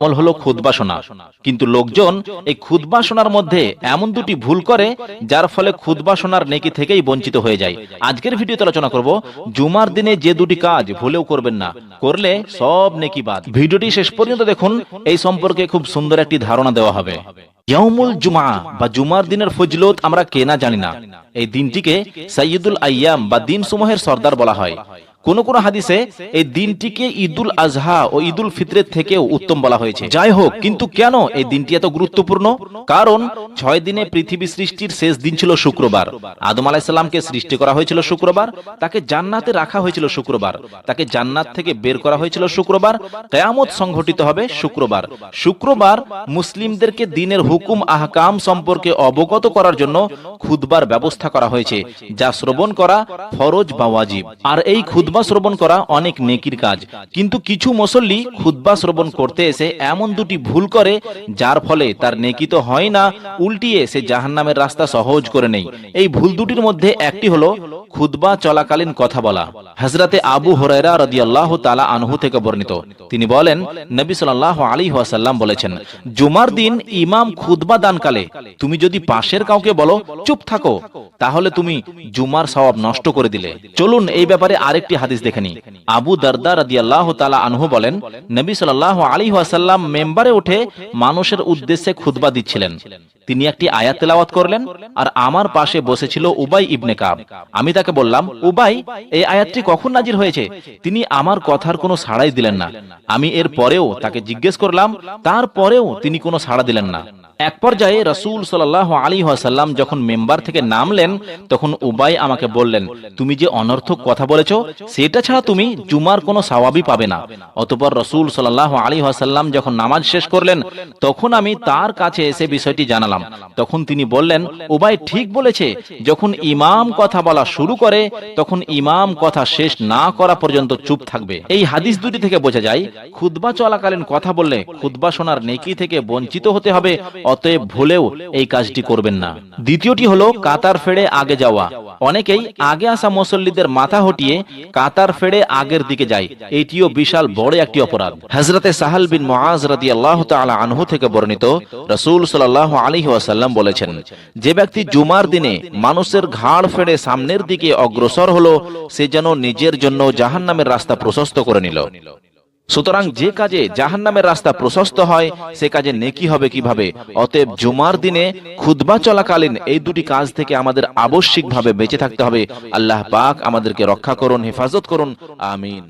আমল হলো খুতবা শোনা, কিন্তু লোকজন এই খুতবা শোনার মধ্যে এমন দুটি ভুল করে যার ফলে খুতবা শোনার নেকি থেকেই বঞ্চিত হয়ে যায়। আজকের ভিডিওতে আলোচনা করব জুমার দিনে যে দুটি কাজ ভুলেও করবেন না, করলে সব নেকি বাদ। ভিডিওটি শেষ পর্যন্ত দেখুন, এই সম্পর্কে খুব সুন্দর একটি ধারণা দেওয়া হবে। ইয়াউমুল জুমআ বা জুমার দিনের ফজিলত আমরা কে না জানি না। এই দিনটিকে সাইয়্যিদুল আইয়াম বা দিন সমূহের সর্দার বলা হয়। কোন কোন হাদিসে এই দিনটিকে ঈদুল আজহা ও ঈদুল ফিতরের থেকেও উত্তম বলা হয়েছে। যাই হোক, কিন্তু কেন এই দিনটি এত গুরুত্বপূর্ণ? কারণ 6 দিনে পৃথিবী সৃষ্টির শেষ দিন ছিল শুক্রবার। আদম আলাইহিস সালামকে সৃষ্টি করা হয়েছিল শুক্রবার, তাকে জান্নাতে রাখা হয়েছিল শুক্রবার, তাকে জান্নাত থেকে বের করা হয়েছিল শুক্রবার, কিয়ামত সংঘটিত হবে শুক্রবার। শুক্রবার মুসলিমদেরকে দিনের হুকুম আহকাম সম্পর্কে অবগত করার জন্য খুতবার ব্যবস্থা করা হয়েছে, যা শ্রবণ করা ফরজ বা ওয়াজিব। আর এই খুতবা শ্রবণ করা অনেক নেকির কাজ, কিন্তু কিছু মুসল্লি খুতবা শ্রবণ করতে এসে এমন দুটি ভুল করে যার ফলে তার নেকি তো হয় না, উল্টিয়ে সে জাহান্নামের রাস্তা সহজ করে নেয়। এই ভুল দুটির মধ্যে একটি হলো খুতবা চলাকালীন কথা বলা। হযরতে আবু হুরায়রা রাদিয়াল্লাহু তাআলা আনহু থেকে বর্ণিত, তিনি বলেন, নবী সাল্লাল্লাহু আলাইহি ওয়াসাল্লাম বলেছেন, জুমার দিন ইমাম খুতবা দানকালে তুমি যদি পাশের কাউকে বলো চুপ থাকো, তাহলে তুমি জুমার সওয়াব নষ্ট করে দিলে। চলুন এই ব্যাপারে আরেকটি হাদিস দেখে নিই। আবু দারদা রাদিয়াল্লাহু তাআলা আনহু বলেন, নবী সাল্লাল্লাহু আলাইহি ওয়াসাল্লাম মেম্বারে উঠে মানুষের উদ্দেশ্যে খুতবা দিচ্ছিলেন। তিনি একটি আয়াত তেলাওয়াত করলেন, আর আমার পাশে বসেছিল উবাই ইবনে কাব। আমি তাকে বললাম, উবাই, এই আয়াতটি কখন নাজিল হয়েছে? তিনি আমার কথার কোনো সাড়াই দিলেন না। আমি এর পরেও তাকে জিজ্ঞেস করলাম, তারপরেও তিনি কোনো সাড়া দিলেন না। এক পর্যায়ে রাসূল সাল্লাল্লাহু আলাইহি ওয়াসাল্লাম যখন মেম্বার থেকে নামলেন, তখন উবাই আমাকে বললেন, তুমি যে অনর্থক কথা বলেছ, সেটা ছাড়া তুমি জুমার কোনো সওয়াবই পাবে না। অতঃপর রাসূল সাল্লাল্লাহু আলাইহি ওয়াসাল্লাম যখন নামাজ শেষ করলেন, তখন আমি তার কাছে এসে বিষয়টি জানালাম। তখন তিনি বললেন, উবাই ঠিক বলেছে, যখন ইমাম কথা বলা শুরু করে তখন ইমাম কথা শেষ না করা পর্যন্ত চুপ থাকবে। এই হাদিস দুটি থেকে বোঝা যায়, খুতবা চলাকালীন কথা বললে খুতবা শোনার নেকি থেকে বঞ্চিত হতে হবে, অতএব ভুলেও এই কাজটি করবেন না। দ্বিতীয়টি হলো কাতার ফেড়ে আগে যাওয়া। অনেকেই আগে আসা মুসল্লিদের মাথা হটিয়ে কাতার ফেড়ে আগের দিকে যায়। এটিও বিশাল বড় একটি অপরাধ। হযরতে সাহাল বিন মুআজ রাদিয়াল্লাহু তাআলা আনহু থেকে বর্ণিত, রাসূল সাল্লাল্লাহু আলাইহি ওয়াসাল্লাম বলেছেন, যে ব্যক্তি জুমার দিনে মানুষের ঘাড় ফেড়ে সামনের দিকে অগ্রসর হলো, সে যেন নিজের জন্য জাহান্নামের রাস্তা প্রশস্ত করে নিল। সুতরাং যে কাজে জাহান্নামের রাস্তা প্রশস্ত হয়, সে কাজে নেকি হবে কিভাবে? অতএব জুমার দিনে খুতবা চলাকালীন এই দুটি কাজ থেকে আমাদের আবশ্যিকভাবে বেঁচে থাকতে হবে। আল্লাহ পাক আমাদেরকে রক্ষা করুন, হেফাজত করুন। আমিন।